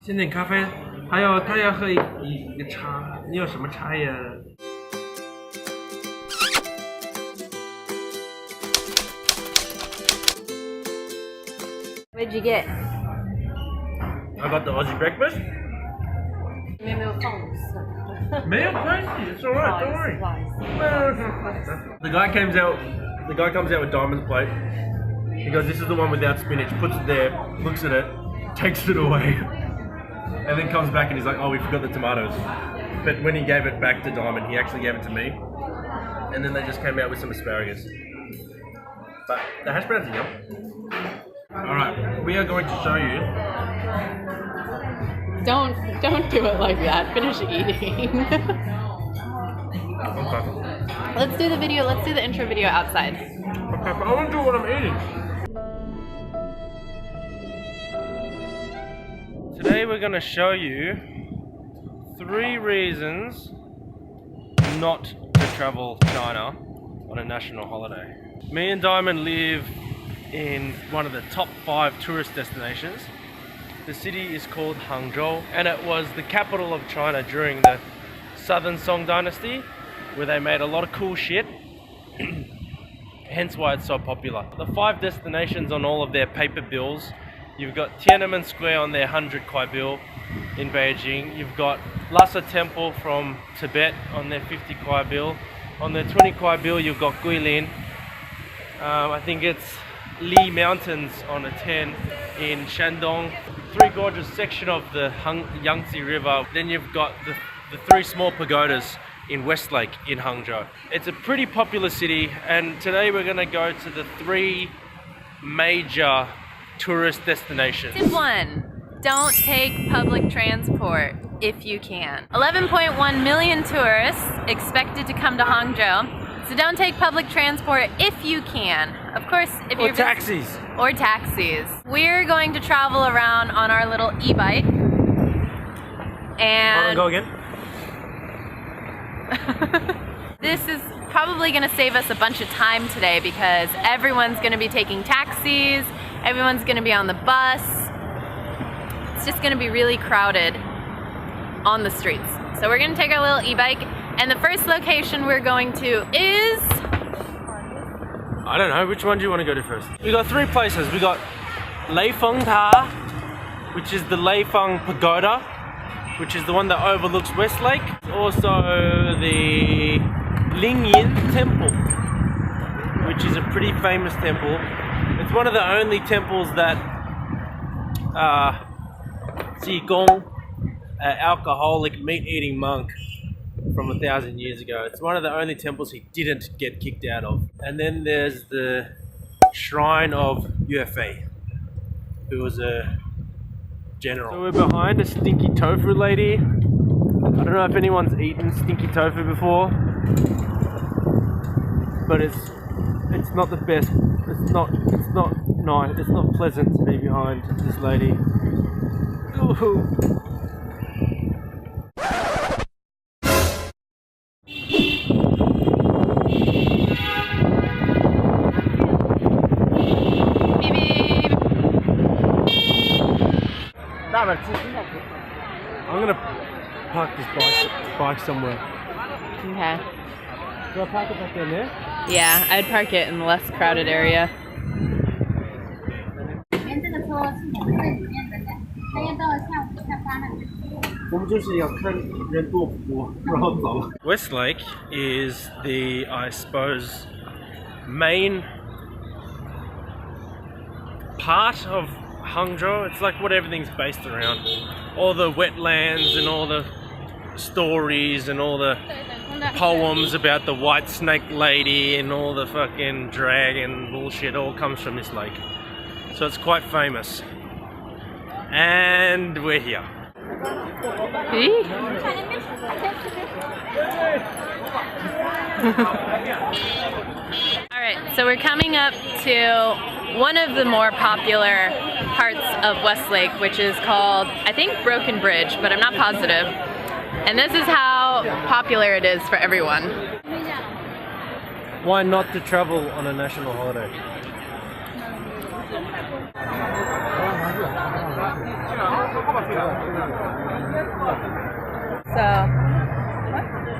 先点咖啡，还有他要喝一个茶，你有什么茶呀？ What'd you get? I got the Aussie breakfast. 没有放没有关系, it's alright, don't worry. The guy comes out with Diamond's plate. He goes, this is the one without spinach, puts it there, looks at it, takes it away, and then comes back and he's like, oh, we forgot the tomatoes. But when he gave it back to Diamond, he actually gave it to me. And then they just came out with some asparagus. But the hash browns are yum. Alright, we are going to show you. Don't do it like that. Finish eating. Okay. Let's do the video. Let's do the intro video outside. Okay, but I want to do what I'm eating. Today we're going to show you 3 reasons not to travel China on a national holiday. Me and Diamond live in one of the top 5 tourist destinations. The city is called Hangzhou, and it was the capital of China during the Southern Song Dynasty, where they made a lot of cool shit. Hence why it's so popular. The 5 destinations on all of their paper bills. You've got Tiananmen Square on their 100 Kwai bill in Beijing. You've got Lhasa Temple from Tibet on their 50 Kwai bill. On their 20 Kwai bill, you've got Guilin. I think it's Li Mountains on a 10 in Shandong. 3 gorgeous section of the Yangtze River. Then you've got the 3 small pagodas in Westlake in Hangzhou. It's a pretty popular city, and today we're going to go to the 3 major tourist destinations. Tip 1. Don't take public transport if you can. 11.1 million tourists expected to come to Hangzhou. So don't take public transport if you can. Of course, if you're taxis. Or taxis. We're going to travel around on our little e-bike. And go again. This is probably going to save us a bunch of time today because everyone's going to be taking taxis, everyone's going to be on the bus. It's just going to be really crowded on the streets. So we're going to take our little e-bike, and the first location we're going to is... I don't know, which one do you want to go to first? We got 3 places. We got Leifeng Ta, which is the Leifeng Pagoda, which is the one that overlooks Westlake. Also the Lingyin Temple, which is a pretty famous temple. It's one of the only temples that Zigong, an alcoholic meat-eating monk from 1,000 years ago. It's one of the only temples he didn't get kicked out of. And then there's the shrine of Yue Fei, who was a general. So we're behind a stinky tofu lady. I don't know if anyone's eaten stinky tofu before, but it's not the best. It's not nice. It's not pleasant to be behind this lady. Ooh. I'm gonna park this bike somewhere. Okay. Do I park it back down there? Yeah, I'd park it in the less crowded area. Westlake is the, I suppose, main part of Hangzhou. It's like what everything's based around. All the wetlands and all the stories and all the poems about the white snake lady and all the fucking dragon bullshit all comes from this lake. So it's quite famous. And we're here. Alright, so we're coming up to one of the more popular parts of Westlake, which is called, I think, Broken Bridge, but I'm not positive. And this is how popular it is for everyone. Why not to travel on a national holiday? So,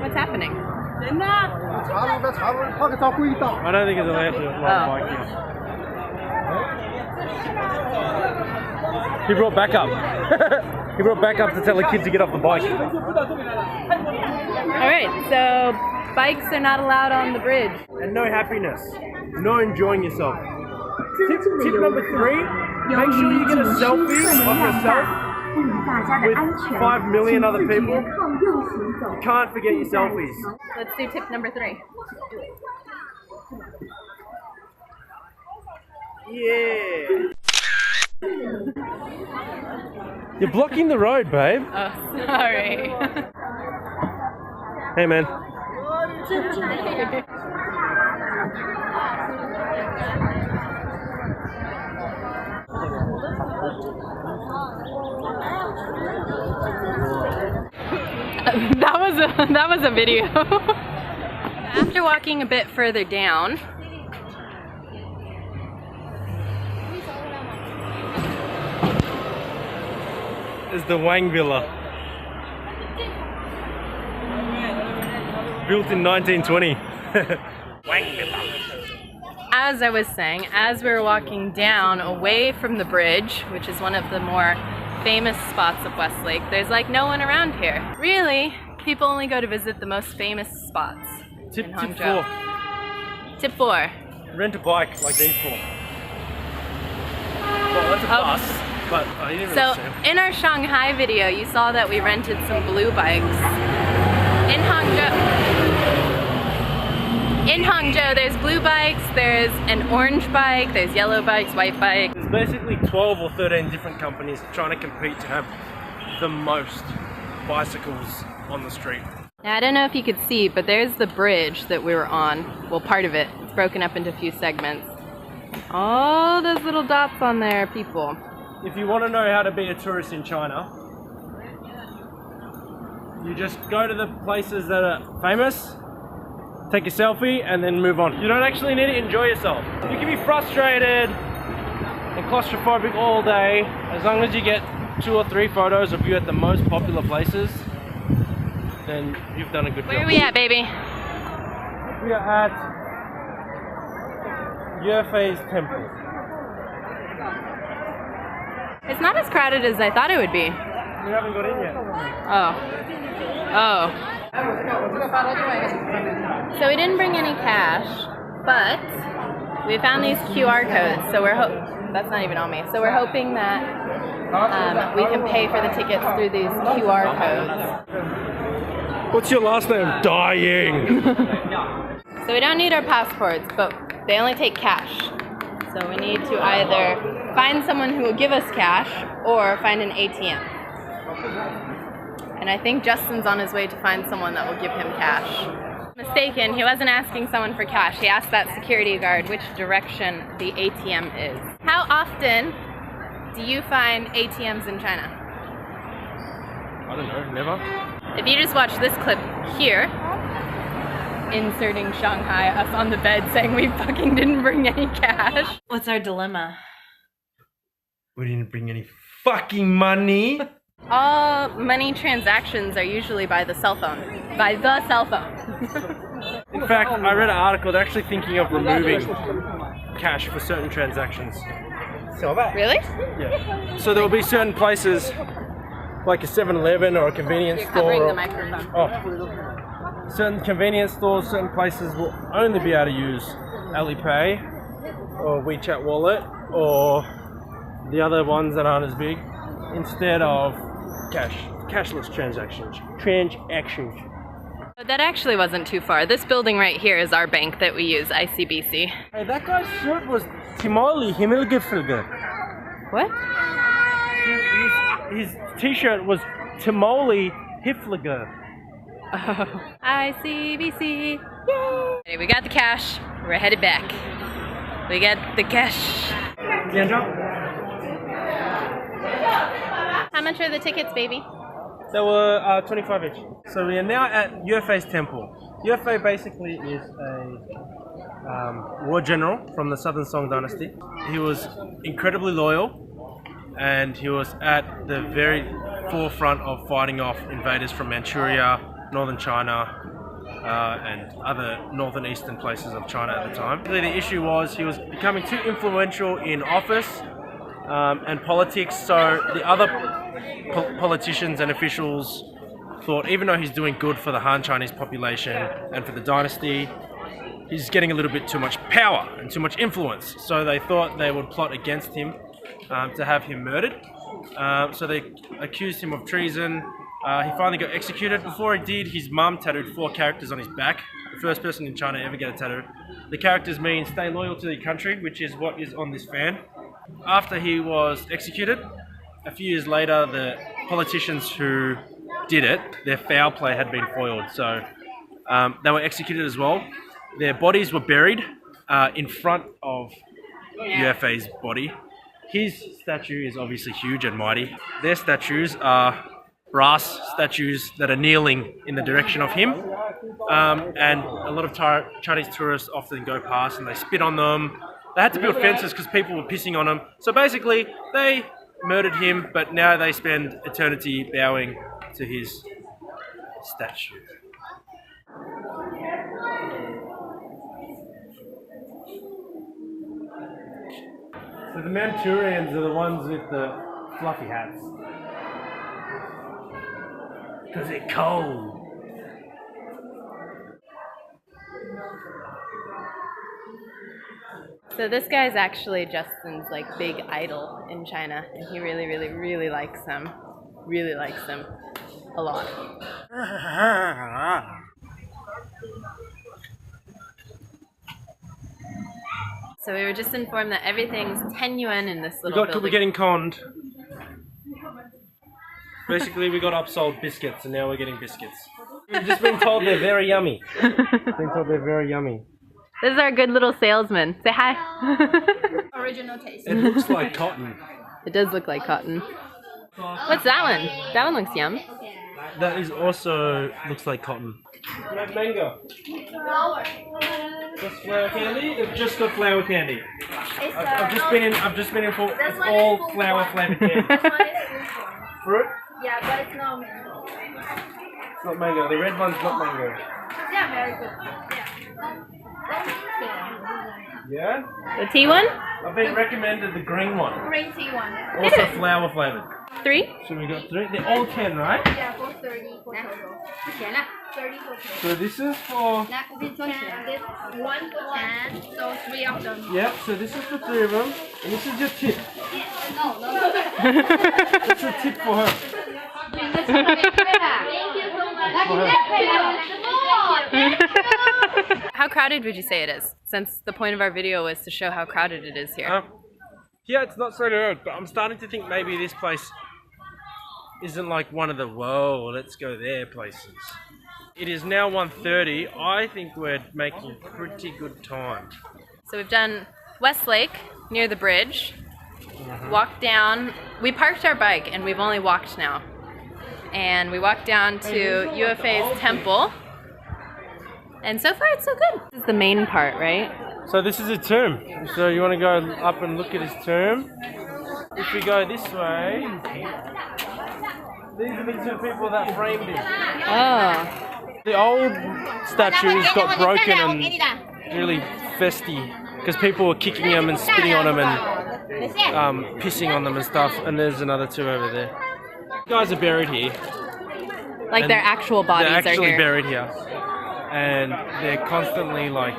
what's happening? I don't think it's allowed to ride a bike here. He brought backup. He brought backup to tell the kids to get off the bike. Alright, so bikes are not allowed on the bridge. And no happiness. No enjoying yourself. Tip number 3, make sure you get a selfie of yourself with 5 million other people. You can't forget your selfies. Let's do tip number 3. Yeah. You're blocking the road, babe. Oh, sorry. Hey, man. That was a video. After walking a bit further down, is the Wang Villa. Built in 1920. Wang Villa. as I was saying, as we were walking down away from the bridge, which is one of the more famous spots of Westlake, there's like no one around here. Really, people only go to visit the most famous spots in Hangzhou. Tip 4. Rent a bike like these four. Well, that's a bus, but I didn't really So, in our Shanghai video, you saw that we rented some blue bikes. In Hangzhou, there's blue bikes, there's an orange bike, there's yellow bikes, white bikes. There's basically 12 or 13 different companies trying to compete to have the most bicycles on the street. Now, I don't know if you could see, but there's the bridge that we were on. Well, part of it. It's broken up into a few segments. All those little dots on there, people. If you want to know how to be a tourist in China, you just go to the places that are famous, take a selfie, and then move on. You don't actually need to enjoy yourself. You can be frustrated and claustrophobic all day, as long as you get 2 or 3 photos of you at the most popular places, then you've done a good job. Where are we at, baby? We are at Yefei's temple. It's not as crowded as I thought it would be. We haven't got in yet. Oh. Oh. So we didn't bring any cash, but we found these QR codes. So we're that's not even on me. So we're hoping that we can pay for the tickets through these QR codes. What's your last name? Dying. So we don't need our passports, but they only take cash. So we need to either find someone who will give us cash or find an ATM. And I think Justin's on his way to find someone that will give him cash. Mistaken, he wasn't asking someone for cash. He asked that security guard which direction the ATM is. How often do you find ATMs in China? I don't know, never. If you just watch this clip here, inserting Shanghai, us on the bed saying we fucking didn't bring any cash. What's our dilemma? We didn't bring any fucking money. All money transactions are usually by the cell phone. By the cell phone. In fact, I read an article, they're actually thinking of removing cash for certain transactions. Really? Yeah. So there will be certain places, like a 7-Eleven or a convenience store. Covering the microphone. Certain convenience stores, certain places will only be able to use Alipay or WeChat Wallet or the other ones that aren't as big instead of cashless transactions. But that actually wasn't too far. This building right here is our bank that we use, ICBC. Hey, that guy's shirt was Timali Himmelgefüge. What? His t-shirt was Timoli Hifliger. Oh. ICBC. Yay! Okay, we got the cash. We're headed back. We got the cash. How much are the tickets, baby? They were 25 each. So we are now at Yefei's temple. Yefei basically is a war general from the Southern Song dynasty. He was incredibly loyal and he was at the very forefront of fighting off invaders from Manchuria, northern China, and other northern eastern places of China at the time. The issue was he was becoming too influential in office and politics, so the other politicians and officials thought, even though he's doing good for the Han Chinese population and for the dynasty, he's getting a little bit too much power and too much influence. So they thought they would plot against him to have him murdered. So they accused him of treason. He finally got executed. Before he did, his mum tattooed 4 characters on his back. The first person in China to ever get a tattoo. The characters mean stay loyal to the country, which is what is on this fan. After he was executed, a few years later, the politicians who did it, their foul play had been foiled. So they were executed as well. Their bodies were buried in front of Yue body. His statue is obviously huge and mighty. Their statues are brass statues that are kneeling in the direction of him. And a lot of Chinese tourists often go past and they spit on them. They had to build fences because people were pissing on them. So basically, they murdered him, but now they spend eternity bowing to his statue. So the Manchurians are the ones with the fluffy hats. Because they're cold. So this guy's actually Justin's like big idol in China, and he really, really, really likes him. Really likes him a lot. So we were just informed that everything's 10 yuan in this little building. We're getting conned. Basically, we got upsold biscuits, and now we're getting biscuits. We've just been told they're very yummy. Been told they're very yummy. This is our good little salesman. Say hi. Original taste. It looks like cotton. It does look like cotton. What's that one? That one looks yum. That is also looks like cotton. Mango. Just flour candy? They've just got flour candy. I've just been in for it's all flour flavored candy. Fruit? Yeah, but it's not mango. It's not mango. The red one's not mango. Yeah, very good. Yeah? The tea one? I've been recommended the green one. Green tea one. Also flour flavored. 3? So we got 3. They're all 10, right? Yeah, for 30 for total. 30 for total. So this is for... This 10, this 1 for 10, so 3 of them. Yep, so this is for 3 of them. And this is your tip. No. It's a tip for her. Thank you so much. How crowded would you say it is? Since the point of our video was to show how crowded it is here. Yeah, it's not so good, but I'm starting to think maybe this place isn't like one of the whoa, let's go there places. It is now 1:30. I think we're making pretty good time. So we've done Westlake near the bridge. Walked down. We parked our bike and we've only walked now. And we walked down to UFA's temple. And so far it's so good. This is the main part, right? So this is a tomb. So you want to go up and look at his tomb. If we go this way, these are the 2 people that framed him. Oh. The old statues got broken and really festy because people were kicking them and spitting on them and pissing on them and stuff. And there's another 2 over there. Guys are buried here. Like their actual bodies they're actually are here. buried here. And they're constantly like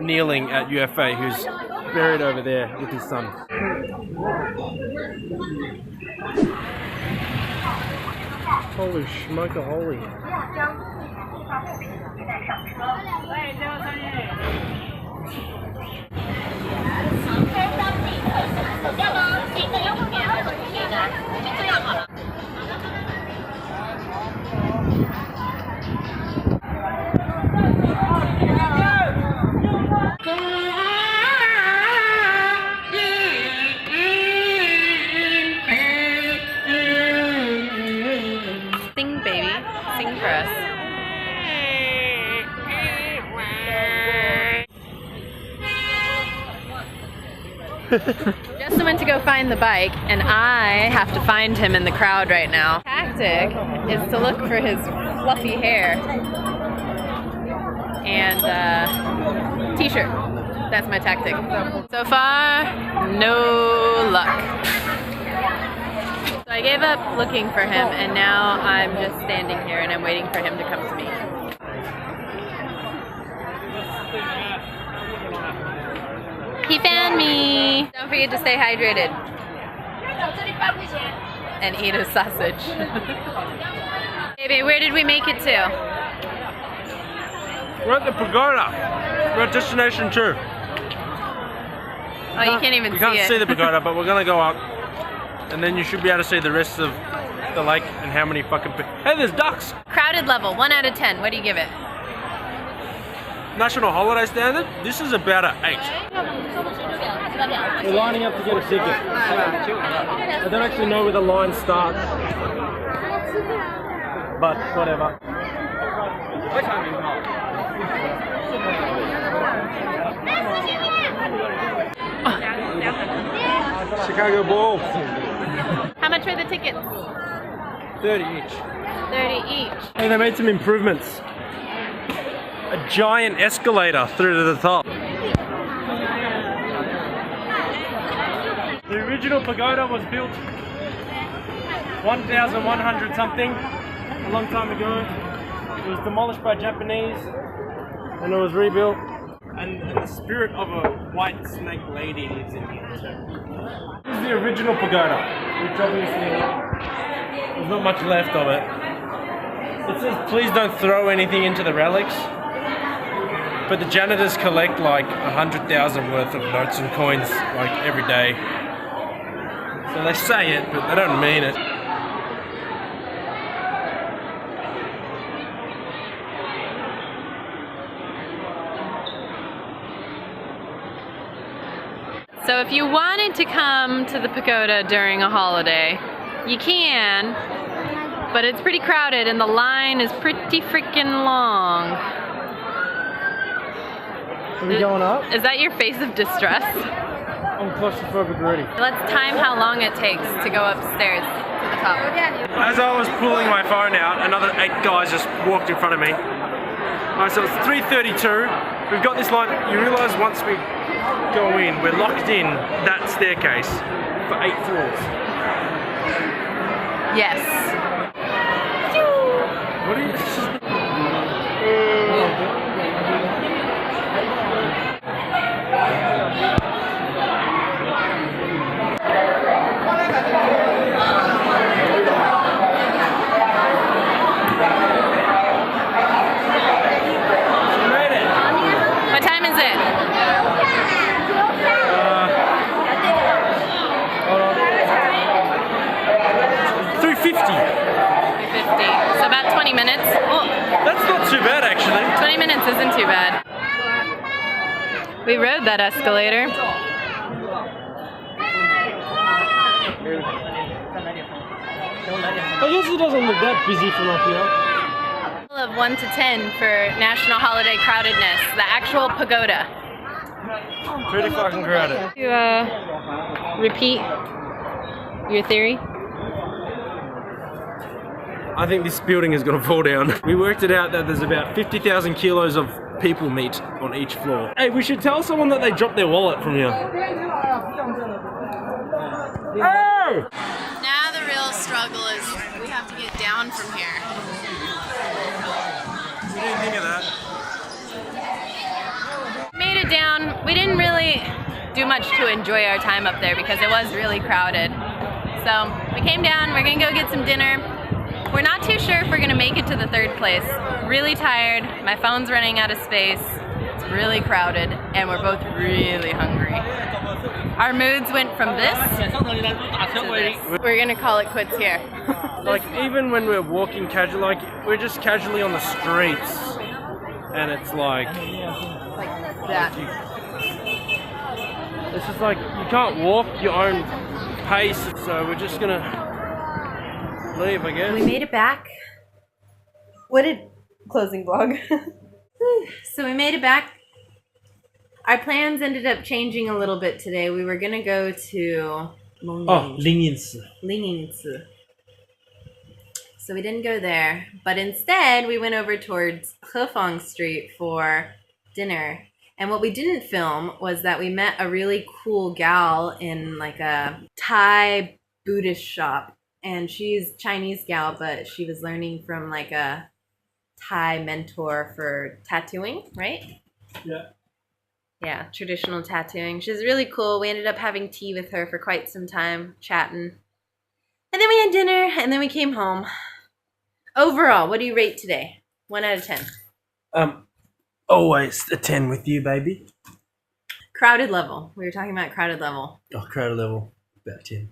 kneeling at UFA, who's buried over there with his son. Holy smoker, holy. Sing, baby. Sing for us. Justin went to go go find the bike, and I have to find him in the crowd right now. Tactic is to look for his fluffy hair and t-shirt. That's my tactic. So far, no luck. So I gave up looking for him, and now I'm just standing here and I'm waiting for him to come to me. He found me! Don't forget to stay hydrated. And eat a sausage. Baby, where did we make it to? We're at the pagoda. We're at destination 2. Oh, you can't even see it. You can't see the pagoda, but we're gonna go up. And then you should be able to see the rest of the lake and how many fucking hey, there's ducks! Crowded level, 1 out of 10. What do you give it? National holiday standard, this is about an 8. We're lining up to get a ticket. I don't actually know where the line starts. But whatever. Chicago Bulls. How much were the tickets? 30 each. 30 each. Hey, they made some improvements. A giant escalator through to the top. The original pagoda was built 1,100 something, a long time ago. It was demolished by Japanese and it was rebuilt. And the spirit of a white snake lady lives in here too. This is the original pagoda, which obviously there's not much left of it. It says please don't throw anything into the relics. But the janitors collect like 100,000 worth of notes and coins like every day. So they say it, but they don't mean it. So if you wanted to come to the pagoda during a holiday, you can, but it's pretty crowded and the line is pretty freaking long. Are we going up? Is that your face of distress? I'm claustrophobic already. Let's time how long it takes to go upstairs to the top. As I was pulling my phone out, another 8 guys just walked in front of me. Alright, so it's 3:32. We've got this line. You realise once we go in, we're locked in that staircase for 8 floors. Yes. What are you? What time is it? Hold on. 3:50. 3:50. So about 20 minutes. Oh, That's not too bad actually. 20 minutes isn't too bad. We rode that escalator. I guess it doesn't look that busy from up here. Of 1 to 10 for national holiday crowdedness, the actual pagoda. Pretty fucking crowded. To repeat your theory. I think this building is going to fall down. We worked it out that there's about 50,000 kilos of people meat on each floor. Hey, we should tell someone that they dropped their wallet from here. Oh! Now the real struggle is we have to get down from here. We didn't think of that. Made it down. We didn't really do much to enjoy our time up there because it was really crowded. So we came down, we're gonna go get some dinner. We're not too sure if we're gonna make it to the 3rd place. Really tired, my phone's running out of space, it's really crowded, and we're both really hungry. Our moods went from this to this. We're gonna call it quits here. Like, even when we're walking casually, like, we're just casually on the streets, and it's like That. it's just like, you can't walk your own pace, so we're just gonna leave, I guess. We made it back. What did closing vlog? So we made it back. Our plans ended up changing a little bit today. We were gonna go to Oh, Linginci. So we didn't go there, but instead we went over towards Hefeng Street for dinner. And what we didn't film was that we met a really cool gal in like a Thai Buddhist shop. And she's Chinese gal, but she was learning from like a Thai mentor for tattooing, right? Yeah. Yeah, traditional tattooing. She's really cool. We ended up having tea with her for quite some time, chatting. And then we had dinner, and then we came home. Overall, what do you rate today? 1 out of 10. Always a 10 with you, baby. Crowded level. We were talking about crowded level. Oh, crowded level, about 10.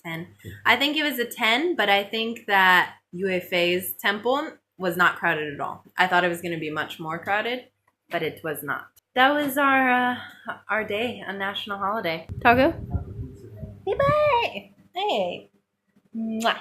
10. I think it was a 10, but I think that Yue Fei's temple was not crowded at all. I thought it was going to be much more crowded, but it was not. That was our day, a national holiday. Taco? Hey, bye. Hey. Mwah.